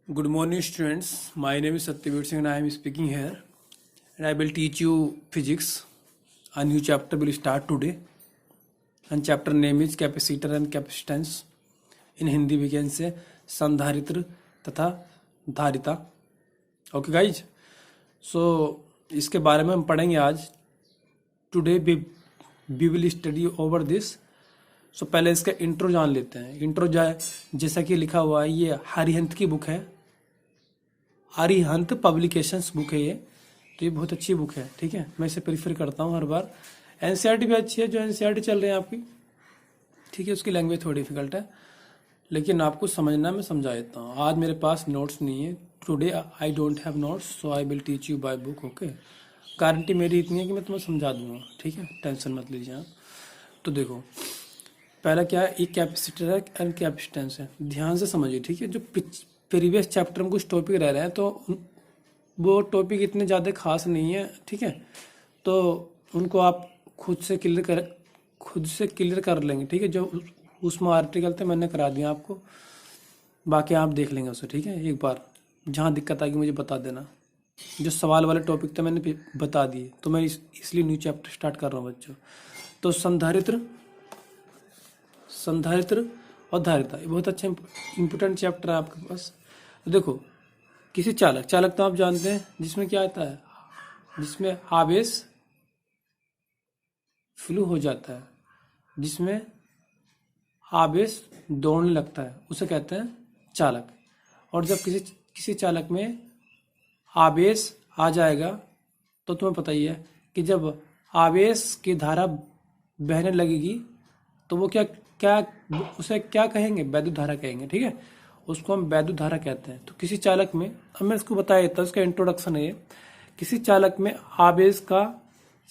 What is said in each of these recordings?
Good morning, students. My name is Satyavir Singh and I am speaking here. And I will teach you physics. A new chapter will start today. And chapter name is capacitor and capacitance. In Hindi we can say संधारित्र तथा धारिता. Okay guys. So इसके बारे में हम पढ़ेंगे आज. Today we will study over this. सो पहले इसका इंट्रो जान लेते हैं. इंट्रो जैसा कि लिखा हुआ है, ये हरिहंत की बुक है. हरिहंत पब्लिकेशंस बुक है ये. तो ये बहुत अच्छी बुक है. ठीक है, मैं इसे प्रीफर करता हूँ हर बार. एनसीईआरटी भी अच्छी है, जो एनसीईआरटी चल रहे हैं आपकी. ठीक है, उसकी लैंग्वेज थोड़ी डिफिकल्ट है, लेकिन आपको समझना मैं समझा देता हूँ. आज मेरे पास नोट्स नहीं है. Today I don't have notes, so I will teach you by book. Okay, guarantee मेरी इतनी है कि मैं तुम्हें समझा दूंगा. ठीक है, टेंशन मत लीजिए आप. तो देखो, पहला क्या है, एक कैपेसिटर है एंड कैपेसिटेंस है. ध्यान से समझिए. ठीक है, जो प्रीवियस चैप्टर में कुछ टॉपिक रह रहे हैं तो वो टॉपिक इतने ज़्यादा खास नहीं है. ठीक है, तो उनको आप खुद से क्लियर कर लेंगे. ठीक है, जो उसमें आर्टिकल थे मैंने करा दिया आपको, बाकी आप देख लेंगे उसे. ठीक है, एक बार जहाँ दिक्कत आएगी मुझे बता देना. जो सवाल वाले टॉपिक थे मैंने बता दिए, तो मैं इसलिए न्यू चैप्टर स्टार्ट कर रहा हूँ बच्चों. तो संधारित्र और धारिता, ये बहुत अच्छा इंपोर्टेंट चैप्टर है आपके पास. तो देखो, किसी चालक तो आप जानते हैं, जिसमें क्या आता है, जिसमें आवेश फ्लो हो जाता है, जिसमें आवेश दौड़ने लगता है, उसे कहते हैं चालक. और जब किसी चालक में आवेश आ जाएगा तो तुम्हें पता ही है कि जब आवेश की धारा बहने लगेगी तो वो उसे क्या कहेंगे, वैद्युत धारा कहेंगे. ठीक है, उसको हम वैद्युत धारा कहते हैं. तो किसी चालक में, अब मैं इसको बताया था, उसका इंट्रोडक्शन है ये. किसी चालक में आवेश का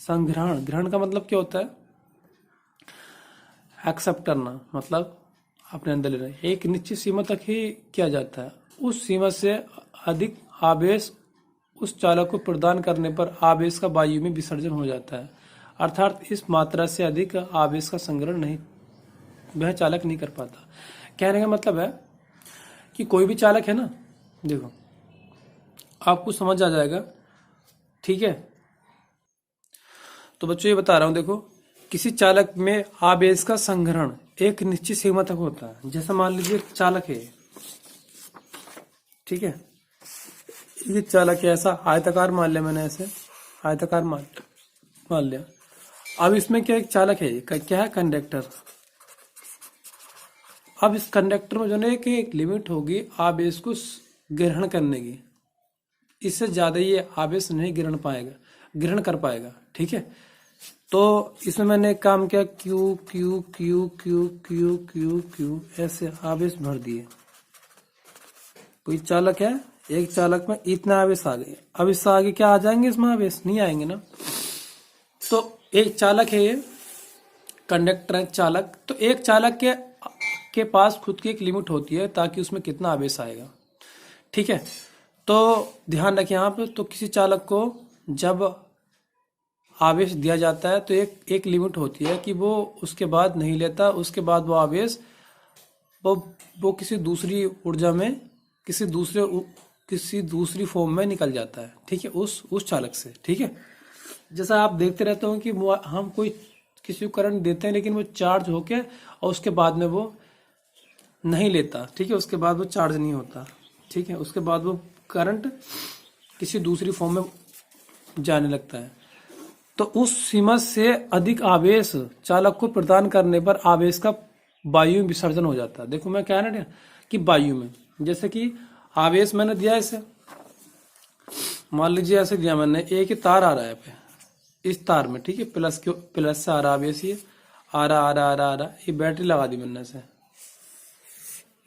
ग्रहण का मतलब क्या होता है, एक्सेप्ट करना, मतलब अपने अंदर ले रहे. एक निश्चित सीमा तक ही किया जाता है. उस सीमा से अधिक आवेश उस चालक को प्रदान करने पर आवेश का वायु में विसर्जन हो जाता है. अर्थात इस मात्रा से अधिक आवेश का संग्रहण नहीं, वह चालक नहीं कर पाता. कहने का मतलब है कि कोई भी चालक है ना, देखो आपको समझ आ जाएगा. ठीक है, तो बच्चों ये बता रहा हूं. देखो, किसी चालक में आवेश का संग्रहण एक निश्चित सीमा तक होता है. जैसे मान लीजिए चालक है, ठीक है, ये चालक है, ऐसा आयताकार मान लिया मैंने, ऐसे आयताकार मान लिया. अब इसमें क्या, एक चालक है, क्या है, कंडक्टर. अब इस कंडक्टर में जो है कि एक लिमिट होगी आवेश को ग्रहण करने की. इससे ज्यादा ये आवेश नहीं ग्रहण कर पाएगा. ठीक है, तो इसमें मैंने एक काम किया, Q Q Q Q Q Q Q ऐसे आवेश भर दिए. कोई चालक है, एक चालक में इतना आवेश आ गए. अब इससे आगे क्या आ जाएंगे, इसमें आवेश नहीं आएंगे ना. तो एक चालक है, ये कंडक्टर है, चालक. तो एक चालक के पास खुद की एक लिमिट होती है ताकि उसमें कितना आवेश आएगा. ठीक है, तो ध्यान रखें यहाँ पे. तो किसी चालक को जब आवेश दिया जाता है तो एक लिमिट होती है कि वो उसके बाद नहीं लेता. उसके बाद वो आवेश वो किसी दूसरी ऊर्जा में, किसी दूसरी फॉर्म में निकल जाता है. ठीक है, उस चालक से. ठीक है, जैसा आप देखते रहते हो कि हम किसी को करंट देते हैं, लेकिन वो चार्ज होके और उसके बाद में वो नहीं लेता. ठीक है, उसके बाद वो चार्ज नहीं होता. ठीक है, उसके बाद वो करंट किसी दूसरी फॉर्म में जाने लगता है. तो उस सीमा से अधिक आवेश चालक को प्रदान करने पर आवेश का वायु में विसर्जन हो जाता है. देखो मैं कह रहा कि वायु में, जैसे कि आवेश मैंने दिया ऐसे, मान लीजिए ऐसे दिया मैंने, एक ही तार आ रहा है पे, इस तार में. ठीक है, प्लस से आ रहा आवेश, ये आ रहा. ये बैटरी लगा दी मैंने से,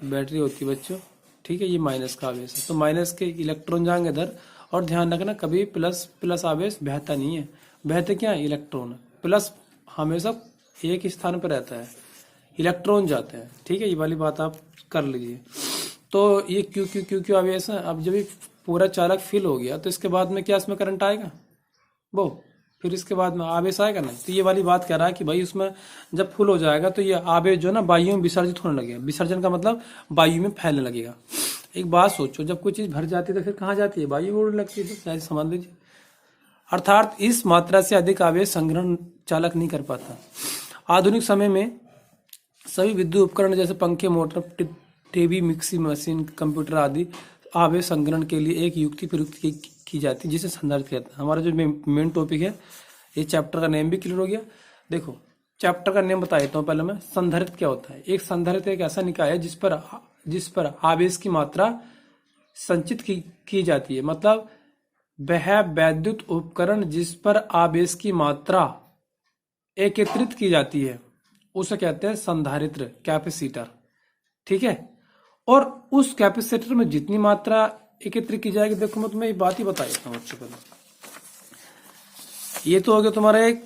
बैटरी होती है बच्चों. ठीक है, ये माइनस का आवेश है, तो माइनस के इलेक्ट्रॉन जाएंगे इधर. और ध्यान रखना, कभी प्लस आवेश बहता नहीं है. बहते क्या है, इलेक्ट्रॉन. प्लस हमेशा एक ही स्थान पर रहता है, इलेक्ट्रॉन जाते हैं. ठीक है, ये वाली बात आप कर लीजिए. तो ये क्यू आवेश है. अब जब ये पूरा चालक फिल हो गया तो इसके बाद में क्या इसमें करंट आएगा, वो फिर इसके बाद में आवेश आएगा ना. तो ये वाली बात कह रहा है कि भाई उसमें जब फुल हो जाएगा तो ये आवेश जो है ना वायु में विसर्जित होने लगेगा. विसर्जन का मतलब वायु में फैलने लगेगा. एक बात सोचो, जब कोई चीज भर जाती है तो फिर कहाँ जाती है? बाह्य में उड़ने लगती है। तो ऐसे समझ लीजिए, अर्थात इस मात्रा से अधिक आवेश संग्रहण चालक नहीं कर पाता। आधुनिक समय में सभी विद्युत उपकरण जैसे पंखे, motor, TV, mixie machine, computer आदि आवेश संग्रहण के लिए एक युक्ति प्रयुक्त की जाती है जिसे संधारित्र कहते हैं। हमारा जो मेन टॉपिक है, ये चैप्टर का नेम भी क्लियर हो गया। देखो चैप्टर का नेम बता देता हूँ पहले मैं। संधारित्र क्या होता है? एक संधारित्र एक ऐसा निकाय है जिस पर आवेश की मात्रा संचित की जाती है। मतलब वह वैद्युत उपकरण जिस पर आवेश की मात्रा एकत्रित की जाती है उसे कहते हैं संधारित्र, कैपेसिटर। ठीक है, और उस कैपेसिटर में जितनी मात्रा एकत्रित की जाएगी, देखो मैं तुम्हें एक बात ही बता देता हूँ बच्चों को। ये तो हो गया तुम्हारा एक,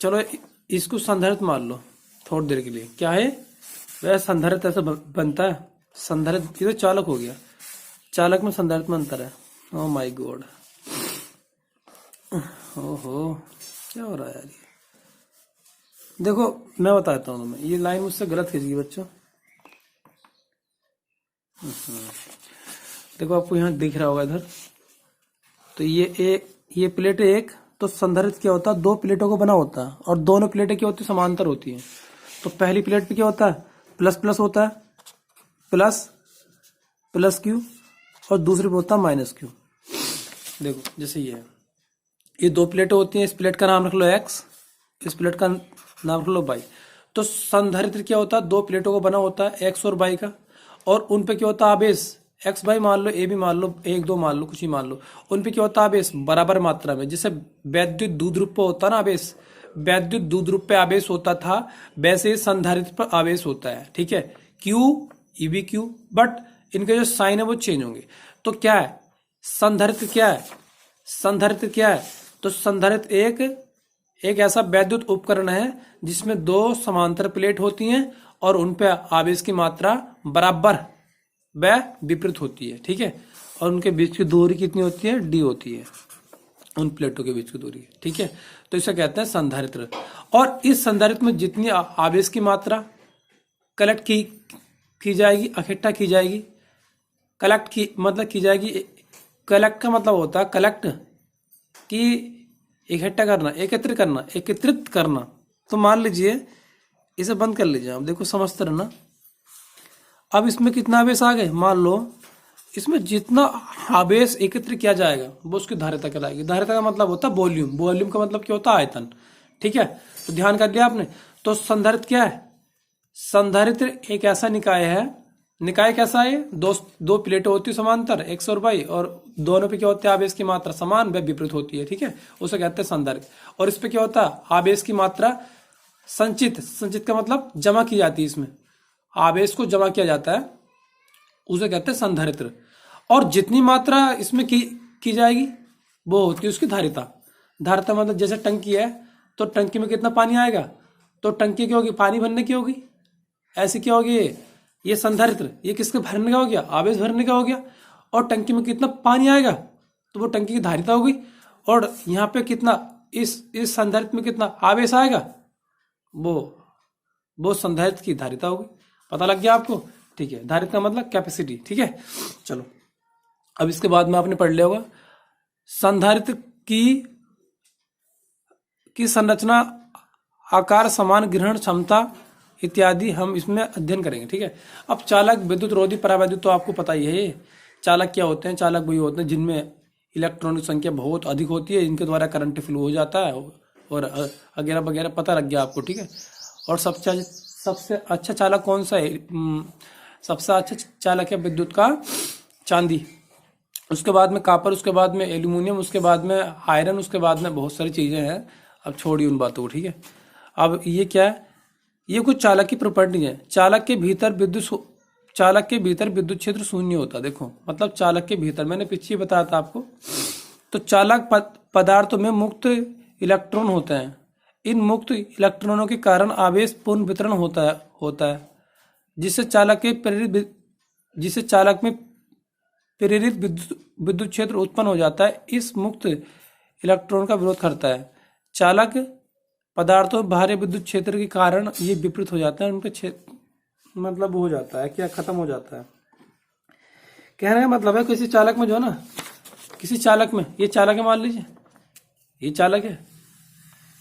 चलो इसको संधारित्र मान लो थोड़ी देर के लिए। क्या है वह? संधारित्र ऐसा बनता है। संधारित्र ये तो चालक हो गया, चालक में संधारित्र में अंतर है। ओह माय गॉड, ओहो क्या हो रहा है यार ये? देखो मैं बताता हूँ तुम्हें, ये लाइन मुझसे गलत खींच गई बच्चों। देखो आपको यहाँ दिख रहा होगा इधर, तो ये प्लेट एक, तो संधारित्र क्या होता है? दो प्लेटों को बना होता है और दोनों प्लेटें क्या होती है? समांतर होती हैं। तो पहली प्लेट पे क्या होता है? प्लस प्लस होता है, प्लस प्लस क्यू, और दूसरी पे होता है माइनस क्यू। देखो जैसे ये दो प्लेटें होती हैं, इस प्लेट का नाम रख लो एक्स, इस प्लेट का नाम रख लो वाई। तो संधारित्र क्या होता है? दो प्लेटों को बना होता है, एक्स और वाई का, और उन पे क्या होता है? आवेश एक्स वाई मान लो, ए भी मान लो, एक दो मान लो, कुछ ही मान लो, उन पे क्या होता है? आवेश बराबर मात्रा में। जैसे वैद्युत द्विध्रुव पे होता है ना आवेश, वैद्युत द्विध्रुव पे आवेश होता था, वैसे ही संधारित्र पर आवेश होता है। ठीक है, क्यू ईवी क्यू, बट इनके जो साइन है वो चेंज होंगे। तो क्या है संधारित्र? क्या है संधारित्र? क्या है? तो संधारित्र एक ऐसा वैद्युत उपकरण है जिसमें दो समांतर प्लेट होती हैं और उन पे आवेश की मात्रा बराबर व विपरीत होती है। ठीक है, और उनके बीच की दूरी कितनी होती है? डी होती है, उन प्लेटों के बीच की दूरी। ठीक है, तो इसे कहते हैं संधारित्र। और इस संधारित्र में जितनी आवेश की मात्रा कलेक्ट की जाएगी, इकट्ठा की जाएगी, कलेक्ट की मतलब की जाएगी। कलेक्ट का मतलब होता है कलेक्ट की इकट्ठा करना, एकत्रित करना। तो मान लीजिए इसे बंद कर लीजिए आप, देखो समझते रहना। अब इसमें कितना आवेश आ गए? मान लो इसमें जितना आवेश एकत्र किया जाएगा वो उसकी धारिता कहलाएगी। धारिता का मतलब होता है वॉल्यूम, वॉल्यूम का मतलब क्या होता है? आयतन। ठीक है, तो ध्यान कर दिया आपने। तो संधारित्र क्या है? संधारित्र एक ऐसा निकाय है। निकाय कैसा है? दो प्लेटें होती है समांतर, एक्स और वाई, और दोनों पे क्या होता है? आवेश की मात्रा समान व विपरीत होती है। ठीक है, उसे कहते हैं संधारित्र। और इस पे क्या होता है? आवेश की मात्रा संचित का मतलब जमा की जाती है। इसमें आवेश को जमा किया जाता है, उसे कहते हैं संधारित्र। और जितनी मात्रा इसमें की जाएगी वो होती है उसकी धारिता। धारिता मतलब जैसे टंकी है, तो टंकी में कितना पानी आएगा? तो टंकी क्या होगी? पानी भरने की होगी। ऐसे क्या होगी? ये संधारित्र, ये किसके भरने का हो गया? आवेश भरने का हो गया। और टंकी में कितना पानी आएगा? तो वो टंकी की धारिता होगी। और यहाँ पे कितना इस संधारित्र में कितना आवेश आएगा? वो संधारित्र की धारिता होगी। पता लग गया आपको? ठीक है, धारिता मतलब कैपेसिटी। ठीक है, चलो अब इसके बाद में आपने पढ़ लिया होगा संधारित्र की संरचना, आकार, समान ग्रहण क्षमता इत्यादि हम इसमें अध्ययन करेंगे। ठीक है, अब चालक, विद्युत रोधी, परावैद्युत तो आपको पता ही है। चालक क्या होते हैं? चालक वही होते हैं जिनमें इलेक्ट्रॉनों की संख्या बहुत अधिक होती है, इनके द्वारा करंट फ्लो हो जाता है, और वगैरह वगैरह पता लग गया आपको। ठीक है, और सबसे अच्छा चालक कौन सा है? सबसे अच्छा चालक है विद्युत का चांदी, उसके बाद में कापर, उसके बाद में एल्यूमिनियम, उसके बाद में आयरन, उसके बाद में बहुत सारी चीजें हैं। अब छोड़िए उन बातों को। ठीक है, अब ये क्या है? ये कुछ चालक की प्रॉपर्टी है। चालक के भीतर विद्युत क्षेत्र शून्य होता है। देखो मतलब चालक के भीतर, मैंने पीछे बताया था आपको। तो चालक पदार्थों में मुक्त इलेक्ट्रॉन होते हैं। इन मुक्त इलेक्ट्रॉनों के कारण आवेश पूर्ण वितरण होता है जिससे चालक में प्रेरित विद्युत क्षेत्र उत्पन्न हो जाता है। इस मुक्त इलेक्ट्रॉन का विरोध करता है। चालक पदार्थों बाहरी विद्युत क्षेत्र के कारण ये विपरीत हो जाता है, उनके क्षेत्र मतलब हो जाता है क्या? खत्म हो जाता है। कहने का मतलब है किसी चालक में जो है ना, किसी चालक में, ये चालक है मान लीजिए, ये चालक है।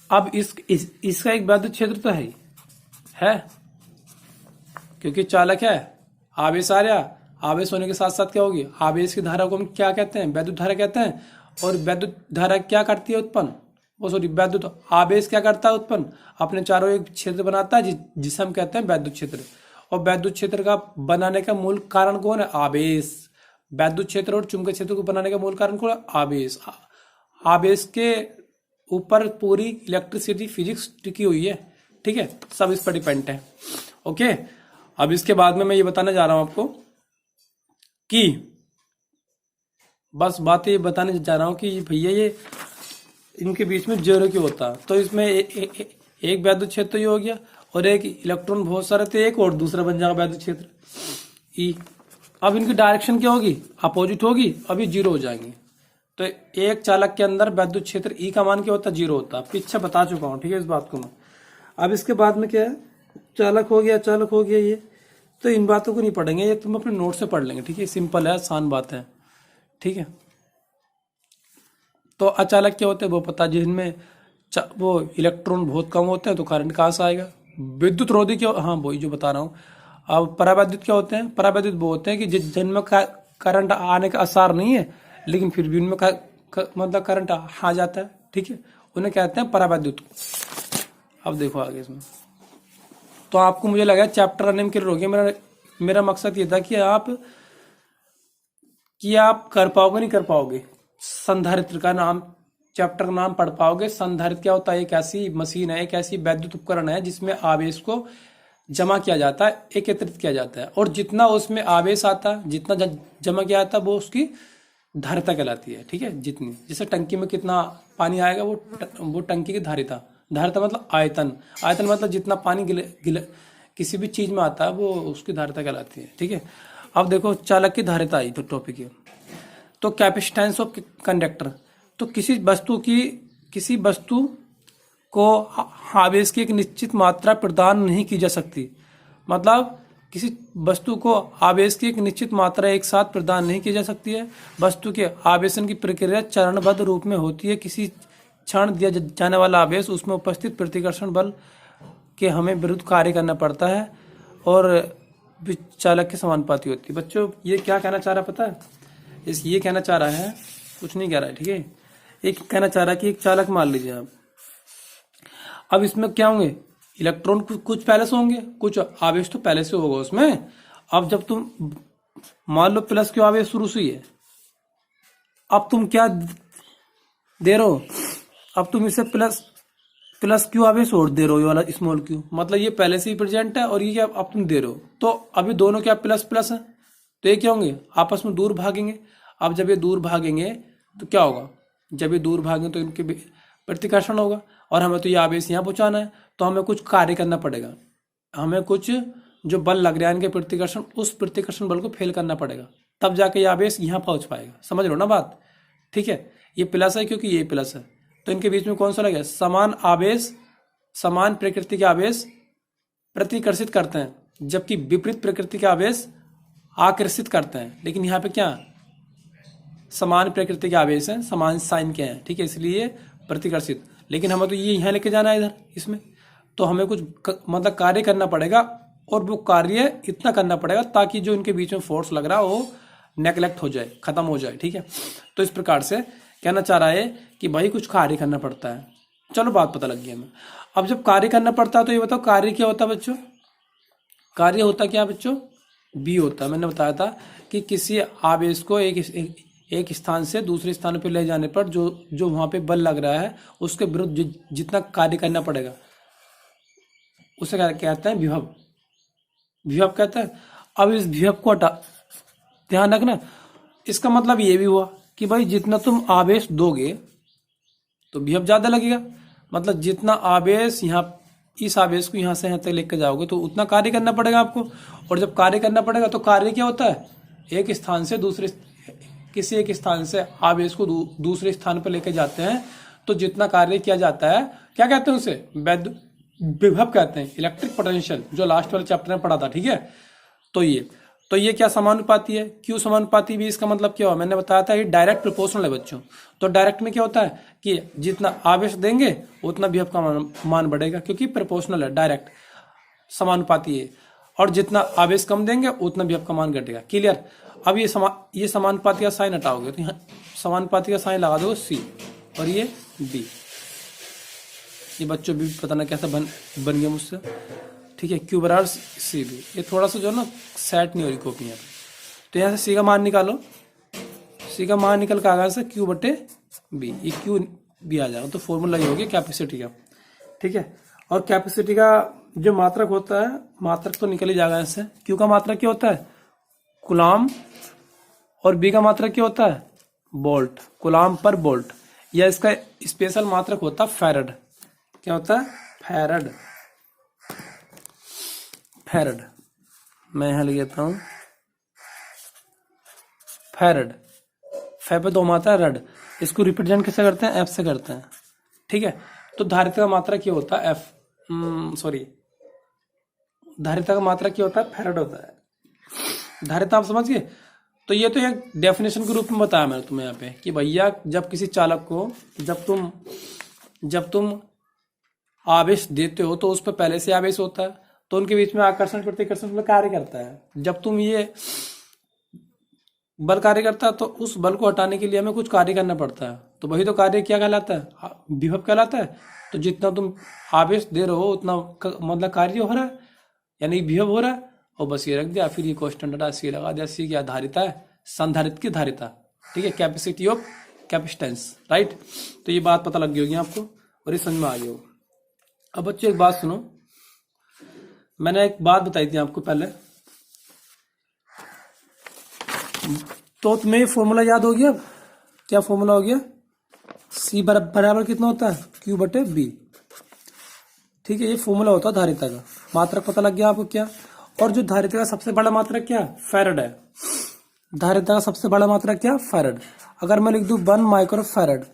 अब इसका एक वैद्युत क्षेत्र तो है क्योंकि चालक है, आवेश आ रहा, आवेश होने के साथ साथ क्या होगी, आवेश की धारा को हम क्या कहते हैं, वैद्युत धारा कहते हैं। और वैद्युत धारा क्या करती है उत्पन्न, वो सॉरी वैद्युत आवेश क्या करता है उत्पन्न, अपने चारों एक क्षेत्र बनाता है जिसे हम कहते हैं वैद्युत क्षेत्र। और वैद्युत क्षेत्र का बनाने का मूल कारण कौन है, आवेश। वैद्युत क्षेत्र और चुंबकीय क्षेत्र को बनाने का मूल कारण कौन है, आवेश। आवेश के ऊपर पूरी इलेक्ट्रिसिटी फिजिक्स टिकी हुई है, ठीक है, सब इस पर डिपेंड है। ओके, अब इसके बाद में मैं ये बताने जा रहा हूं आपको कि बस बात ये बताने जा रहा हूं कि भैया ये इनके बीच में जोड़ क्यों होता है। तो इसमें एक वैद्युत क्षेत्र ये हो गया और एक इलेक्ट्रॉन बहुत सारे थे, एक और दूसरा बन जाएगा वैद्युत क्षेत्र ई। अब इनकी डायरेक्शन क्या होगी, अपोजिट होगी, अभी जीरो हो जाएंगे। तो एक चालक के अंदर वैद्युत क्षेत्र ई का मान क्या होता है, जीरो होता है। पीछे बता चुका हूं, ठीक है, इस बात को मैं। अब इसके बाद में क्या है, चालक हो गया ये, तो इन बातों को नहीं पढ़ेंगे, ये तुम अपने नोट से पढ़ लेंगे, ठीक है, सिंपल है, आसान बात है, ठीक है। तो अचालक क्या होते हैं वो पता, जिनमें वो इलेक्ट्रॉन बहुत कम होते हैं तो करंट कहाँ से आएगा। विद्युत रोधी क्या, हाँ वही जो बता रहा हूँ। अब परावैद्युत क्या होते हैं, परावैद्युत वो होते हैं कि जिनमें करंट आने का आसार नहीं है लेकिन फिर भी उनमें मतलब करंट आ जाता है, ठीक है, उन्हें कहते हैं परावैद्युत। अब देखो आगे इसमें, तो आपको मुझे लगा चैप्टर रनिंग क्लियर हो गया। मेरा मकसद ये था कि आप कर पाओगे नहीं कर पाओगे, संधारित्र का नाम, चैप्टर का नाम पढ़ पाओगे। संधारित्र क्या होता है, एक ऐसी मशीन है, एक ऐसी वैद्युत उपकरण है जिसमें आवेश को जमा किया जाता है, एकत्रित किया जाता है, और जितना उसमें आवेश आता है, जितना जमा किया जाता है, वो उसकी धारिता कहलाती है, ठीक है। जितनी, जैसे टंकी में कितना पानी आएगा वो टंकी की धारिता मतलब आयतन मतलब जितना पानी किसी भी चीज में आता है वो उसकी धारिता कहलाती है, ठीक है। अब देखो चालक की धारिता आई तो टॉपिक है, तो कैपेसिटेंस ऑफ कंडक्टर, तो किसी वस्तु को आवेश की एक निश्चित मात्रा प्रदान नहीं की जा सकती। मतलब किसी वस्तु को आवेश की एक निश्चित मात्रा एक साथ प्रदान नहीं की जा सकती है। वस्तु के आवेशन की प्रक्रिया चरणबद्ध रूप में होती है। किसी क्षण दिया जाने वाला आवेश उसमें उपस्थित प्रतिकर्षण बल के हमें विरुद्ध कार्य करना पड़ता है और चालक के समानुपाती होती है। बच्चों ये क्या कहना चाह रहा है पता है, ये कहना चाह रहा है, कुछ नहीं कह रहा है, ठीक है। एक कहना चाह रहा है कि एक चालक मान लीजिए आप, अब इसमें क्या होंगे, इलेक्ट्रॉन कुछ पहले से होंगे, कुछ आवेश तो पहले से होगा उसमें। अब जब तुम मान लो प्लस क्यू आवेश शुरू से ही है, अब तुम क्या दे रहे हो, अब तुम इसे प्लस क्यू आवेश और दे रहे हो, ये वाला स्मॉल क्यू, मतलब ये पहले से ही प्रेजेंट है और ये क्या अब तुम दे रहे हो। तो अभी दोनों क्या प्लस प्लस है, तो ये क्या होंगे, आपस में दूर भागेंगे। अब जब ये दूर भागेंगे तो क्या होगा, जब ये दूर भागेंगे तो इनके प्रतिकर्षण होगा, और हमें तो ये आवेश यहाँ पहुंचाना है, तो हमें कुछ कार्य करना पड़ेगा, हमें कुछ जो बल लग रहा है इनके प्रतिकर्षण, उस प्रतिकर्षण बल को फेल करना पड़ेगा, तब जाके ये आवेश यहाँ पहुंच पाएगा। समझ लो ना बात, ठीक है। ये प्लस है क्योंकि ये प्लस है, तो इनके बीच में कौन सा लगेगा, समान आवेश, समान प्रकृति के आवेश प्रतिकर्षित करते हैं, जबकि विपरीत प्रकृति के आवेश आकर्षित करते हैं। लेकिन यहाँ पे क्या, समान प्रकृति के आवेश हैं, समान साइन के हैं, ठीक है, इसलिए प्रतिकर्षित। लेकिन हमें तो ये यहाँ लेके जाना है इधर इसमें, तो हमें कुछ मतलब कार्य करना पड़ेगा, और वो कार्य इतना करना पड़ेगा ताकि जो इनके बीच में फोर्स लग रहा है वो नेग्लेक्ट हो जाए, खत्म हो जाए, ठीक है। तो इस प्रकार से कहना चाह रहा है कि भाई कुछ कार्य करना पड़ता है। चलो बात पता लग गई हमें। अब जब कार्य करना पड़ता है तो ये बताओ कार्य क्या होता है बच्चों, कार्य होता क्या बच्चों, बी होता है। मैंने बताया था कि किसी आवेश को एक स्थान से दूसरे स्थान पर ले जाने पर जो वहां पे बल लग रहा है उसके विरुद्ध जितना कार्य करना पड़ेगा उसे क्या कहते हैं, विभव, विभव कहते हैं। अब इस विभव को ध्यान रखना, इसका मतलब ये भी हुआ कि भाई जितना तुम आवेश दोगे तो विभव ज्यादा लगेगा, मतलब जितना आवेश यहाँ, इस आवेश को यहाँ से यहाँ तक लेकर जाओगे तो उतना कार्य करना पड़ेगा आपको। और जब कार्य करना पड़ेगा तो कार्य क्या होता है, एक स्थान से दूसरे, किसी एक स्थान से आवेश को दूसरे स्थान पर लेकर जाते हैं तो जितना कार्य किया जाता है क्या कहते हैं उसे, विभव कहते हैं, इलेक्ट्रिक पोटेंशियल, जो लास्ट वाले चैप्टर में पढ़ा था, ठीक है। तो ये तो ये क्या समानुपाती है, क्यू समानुपाती भी। इसका मतलब क्या हुआ, मैंने बताया था ये डायरेक्ट प्रोपोर्शनल है बच्चों। तो डायरेक्ट में क्या होता है कि जितना आवेश देंगे उतना विभव का मान बढ़ेगा, क्योंकि प्रोपोर्शनल है, डायरेक्ट समानुपाती है। और जितना आवेश कम देंगे उतना विभव का मान घटेगा। क्लियर। अब ये समानुपाती का साइन हटाओगे तो यहाँ समानुपाती का साइन लगा दो सी और ये बी। ये बच्चों भी पता ना कैसा बन गया मुझसे, ठीक है। क्यू बराबर सी बी। ये थोड़ा सा जो है ना सेट नहीं हो रही कॉपी यहाँ पे। तो यहाँ से सी का मान निकालो, सी का मान निकल के आ गया से क्यू बटे बी, ये क्यू बी आ जाएगा। तो फॉर्मूला ये हो गया कैपेसिटी का, ठीक है। और कैपेसिटी का जो मात्रक होता है, मात्रक तो निकल ही जाएगा इससे। क्यू का मात्रक क्या होता है, कूलाम, और बी का मात्रक क्या होता है, वोल्ट, कूलाम पर वोल्ट। या इसका स्पेशल मात्रक होता है फैरड। क्या होता है, फैरड। फैरड मैं यहां लिख देता हूं, फैरड। फै पे दो मात्रा रड। इसको रिप्रेजेंट कैसे करते हैं, एफ से करते हैं, ठीक है। तो धारिता का मात्रा क्या होता है, एफ, सॉरी, धारिता का मात्रा क्या होता है, फैरड होता है। धारिता आप समझ गए। तो ये तो एक डेफिनेशन के रूप में बताया मैंने तुम्हें यहाँ पे कि भैया जब किसी चालक को जब तुम आवेश देते हो तो उस पर पहले से आवेश होता है, तो उनके बीच में आकर्षण प्रतिकर्षण में कार्य करता है। जब तुम ये बल कार्य करता है तो उस बल को हटाने के लिए हमें कुछ कार्य करना पड़ता है। तो वही तो कार्य क्या कहलाता है, विभव कहलाता है। तो जितना तुम आवेश दे रहे हो उतना मतलब कार्य हो रहा है, यानी विभव हो रहा है। और बस ये रख दिया, फिर ये क्वेश्चन डाटा सी लगा दिया। सी क्या धारिता है, संधारित की धारिता, ठीक है, कैपेसिटी ऑफ कैपेसिटेंस, राइट। तो ये बात पता लग गई होगी आपको और ये समझ में आ गई होगी। अब बच्चों एक बात सुनो, मैंने एक बात बताई थी आपको पहले, तो तुम्हें ये फॉर्मूला याद हो गया। क्या फॉर्मूला हो गया, सी बराबर कितना होता है, क्यू बटे बी, ठीक है। ये फॉर्मूला होता है धारिता का। मात्रक पता लग गया आपको क्या। और जो धारिता का सबसे बड़ा मात्रक क्या, फैरड है। धारिता का सबसे बड़ा मात्रक क्या, फैरड। अगर मैं लिख दूं 1 माइक्रो फैरड,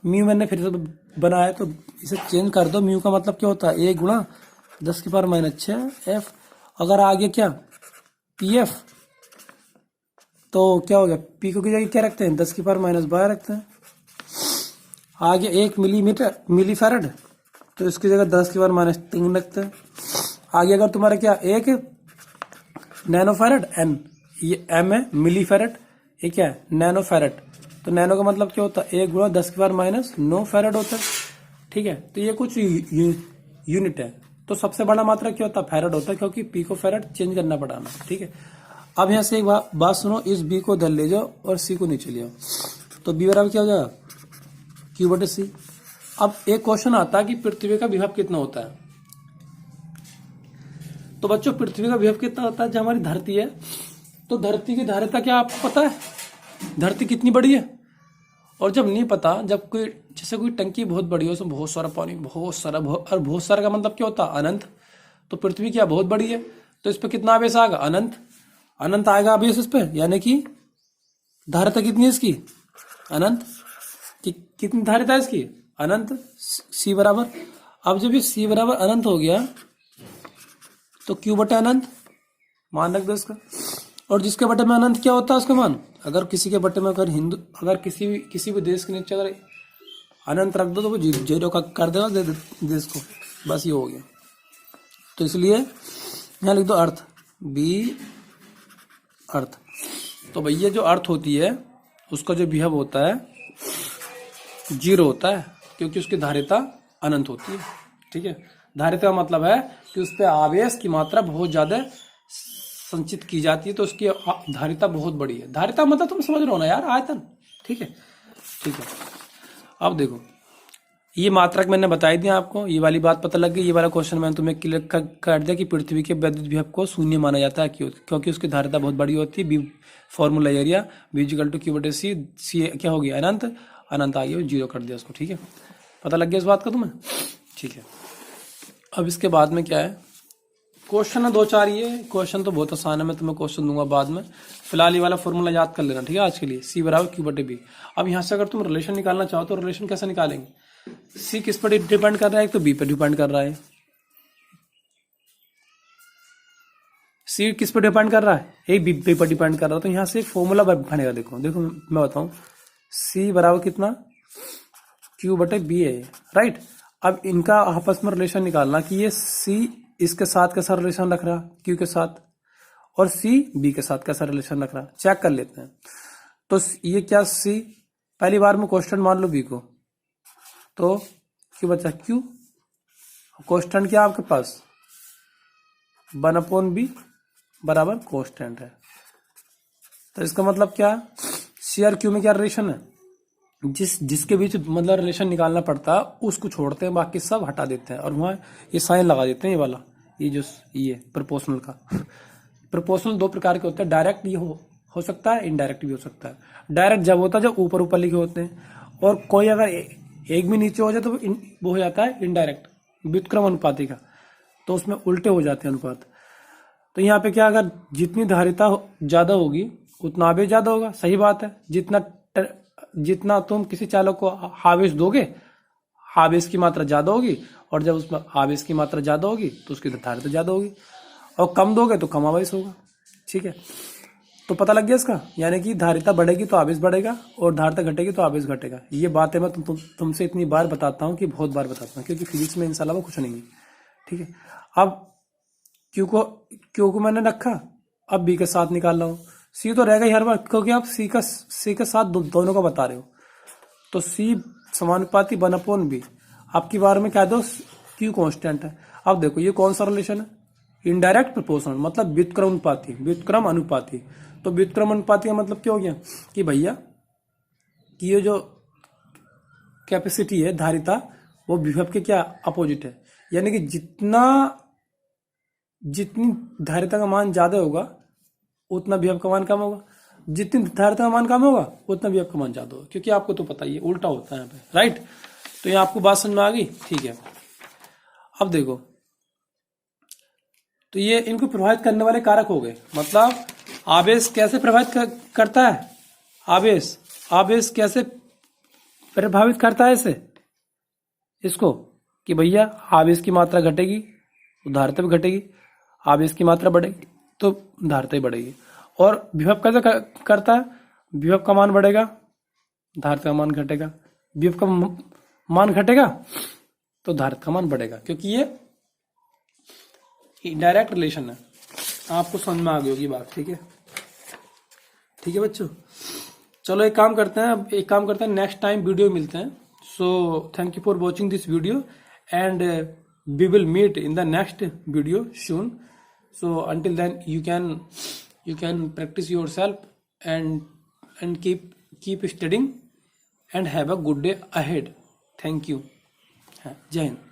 म्यू मैंने फिर से बनाया तो इसे चेंज कर दो। म्यू का मतलब क्या होता है, 1 गुणा 10⁻⁶ एफ। अगर आगे क्या पी एफ, तो क्या हो गया, पी को की जगह क्या रखते हैं, 10⁻12 रखते हैं। आगे 1 मिली फैरड, तो इसकी जगह 10⁻³ रखते हैं। आगे अगर तुम्हारा क्या 1 नैनो फैरड, एन, ये एम है, मिली फैरड, ये क्या है, नैनो फैरड। तो नैनो का मतलब क्या होता है, 1 गुणा 10⁻⁹ फैरड होता है, ठीक है। तो ये कुछ यूनिट है। तो सबसे बड़ा मात्रा क्या होता है, फैरड होता है, क्योंकि पी को फैरड चेंज करना पड़ाना, ठीक है। अब यहाँ से एक बात सुनो, इस बी को धर ले जाओ और सी को नीचे ले आओ। तो बी बराबर क्या हो जाएगा, क्यू बटे सी। अब एक क्वेश्चन आता है कि पृथ्वी का विभव कितना होता है। तो बच्चों पृथ्वी का विभव कितना होता है, जो हमारी धरती है, तो धरती की धारिता क्या आपको पता है, धरती कितनी बड़ी है। और जब नहीं पता, जब कोई जैसे कोई टंकी बहुत बड़ी हो, उसमें बहुत सारा पानी, बहुत सारा का मतलब क्या होता है, अनंत। तो पृथ्वी क्या बहुत बड़ी है, तो इस पर कितना आवेश आएगा, अनंत आएगा आवेश इस पे, यानी कि धारिता कितनी है इसकी, अनंत। कितनी धारिता है इसकी, अनंत। सी बराबर, अब जब ये सी बराबर अनंत हो गया तो क्यू बटे अनंत मान रख दो इसका। और जिसके बटे में अनंत क्या होता है उसका मान, अगर किसी के बटे में अगर किसी भी देश के नीचे अगर अनंत रख दो तो वो 0 का कर देगा देश को, बस ये हो गया। तो इसलिए यहाँ लिख दो अर्थ, बी अर्थ। तो भैया जो अर्थ होती है उसका जो विभव होता है 0 होता है, क्योंकि उसकी धारिता अनंत होती है, ठीक है। धारिता का मतलब है कि उस पर आवेश की मात्रा बहुत ज्यादा संचित की जाती है, तो उसकी धारिता बहुत बड़ी है। धारिता मतलब तुम समझ रहे हो ना यार, आयतन, ठीक है, ठीक है। अब देखो ये मात्रक मैंने बताई दी आपको, ये वाली बात पता लग गई। ये वाला क्वेश्चन मैंने तुम्हें क्लियर कर दिया कि पृथ्वी के वैद्युत विभव को शून्य माना जाता है, क्योंकि उसकी धारिता बहुत बड़ी होती है। B formula area B equal to Q बटे सी। सी क्या हो गया, अनंत आ गया, 0 कर दिया उसको, ठीक है। पता लग गया इस बात का तुम्हें, ठीक है। अब इसके बाद में क्या है, क्वेश्चन है 2-4। ये क्वेश्चन तो बहुत आसान है, मैं तुम्हें क्वेश्चन दूंगा बाद में। फिलहाल ये वाला फॉर्मूला याद कर लेना, ठीक है, आज के लिए। सी बराबर क्यू बटे बी। अब यहाँ से अगर तुम रिलेशन निकालना चाहो तो रिलेशन कैसे निकालेंगे, सी किस पर डिपेंड कर रहा है, एक तो बी पर डिपेंड कर रहा है। सी किस पर डिपेंड कर रहा है, ए बी पर डिपेंड कर रहा है। तो यहाँ से एक फॉर्मूला बनेगा। देखो देखो मैं बताऊं, सी बराबर कितना, क्यू बटे बी है, राइट। अब इनका आपस में रिलेशन निकालना कि ये सी इसके साथ कैसा रिलेशन रख रहा, क्यू के साथ, और सी बी के साथ कैसा रिलेशन रख रहा, चेक कर लेते हैं। तो ये क्या, सी पहली बार में कांस्टेंट मान लो बी को, तो क्यों बचा क्यू, कांस्टेंट क्या आपके पास 1/b बराबर कांस्टेंट है। तो इसका मतलब क्या, सी और क्यू में क्या रिलेशन है, जिसके बीच मतलब रिलेशन निकालना पड़ता है उसको छोड़ते हैं, बाकी सब हटा देते हैं और वहां ये साइन लगा देते हैं, ये वाला, ये प्रोपोर्शनल का। प्रोपोर्शनल दो प्रकार के होते हैं, डायरेक्ट भी हो सकता है, इनडायरेक्ट भी हो सकता है। डायरेक्ट जब होता है जब ऊपर ऊपर लिखे होते हैं, और कोई अगर एक भी नीचे हो जाए तो वो हो जाता है इनडायरेक्ट, व्युत्क्रम अनुपाती का, तो उसमें उल्टे हो जाते हैं अनुपात। तो यहाँ पे क्या, अगर जितनी धारिता ज्यादा होगी उतना आवेश ज्यादा होगा, सही बात है। जितना तुम किसी चालक को आवेश दोगे, आवेश की मात्रा ज्यादा होगी, और जब उसमें आवेश की मात्रा ज्यादा होगी तो उसकी धारिता ज्यादा होगी, और कम दोगे तो कम आवेश होगा, ठीक है। तो पता लग गया इसका, यानी कि धारिता बढ़ेगी तो आवेश बढ़ेगा, और धारिता घटेगी तो आवेश घटेगा। ये बातें मैं तुमसे इतनी बार बताता हूँ कि बहुत बार बताता हूँ, क्योंकि फिजिक्स में इनके अलावा कुछ नहीं है, ठीक है। अब क्यू को मैंने रखा, अब बी के साथ निकाल रहा हूँ, सी तो रहेगा ही हर बार, क्योंकि आप सी के साथ दोनों का बता रहे हो। तो सी समानुपाती 1/b, आपकी बार में क्या दो, क्यू कांस्टेंट है। अब देखो ये कौन सा रिलेशन है, इनडायरेक्ट प्रोपोर्शनल, मतलब व्युत्क्रम अनुपाती। तो व्युत्क्रम अनुपाती का मतलब क्या हो गया कि भैया कि ये जो कैपेसिटी है, धारिता, वो विभव के क्या अपोजिट है, यानी कि जितनी धारिता का मान ज्यादा होगा उतना विभव का मान कम होगा, जितनी धारिता का मान कम होगा उतना विभव का मान ज्यादा होगा, क्योंकि आपको तो पता ही है उल्टा होता है यहाँ पे, राइट। तो ये आपको बात समझ में आ गई, ठीक है। अब देखो, तो ये इनको प्रभावित करने वाले कारक हो गए, मतलब आवेश कैसे प्रभावित करता है, आवेश कैसे प्रभावित करता है इसे, इसको कि भैया आवेश की मात्रा घटेगी तो धारिता भी घटेगी, आवेश की मात्रा बढ़ेगी तो धारिता ही बढ़ेगी। और विभव कैसे करता है, विभव का मान बढ़ेगा, धारिता का मान घटेगा, विभव का मान घटेगा तो धारिता का मान बढ़ेगा, क्योंकि ये डायरेक्ट रिलेशन है। आपको समझ में आ गई होगी बात, ठीक है, ठीक है बच्चों। चलो एक काम करते हैं, नेक्स्ट टाइम वीडियो मिलते हैं। So thank you for watching this video, and we will meet in the next video soon. So until then you can practice yourself and keep studying and have a good day ahead. Thank you. जय हिंद।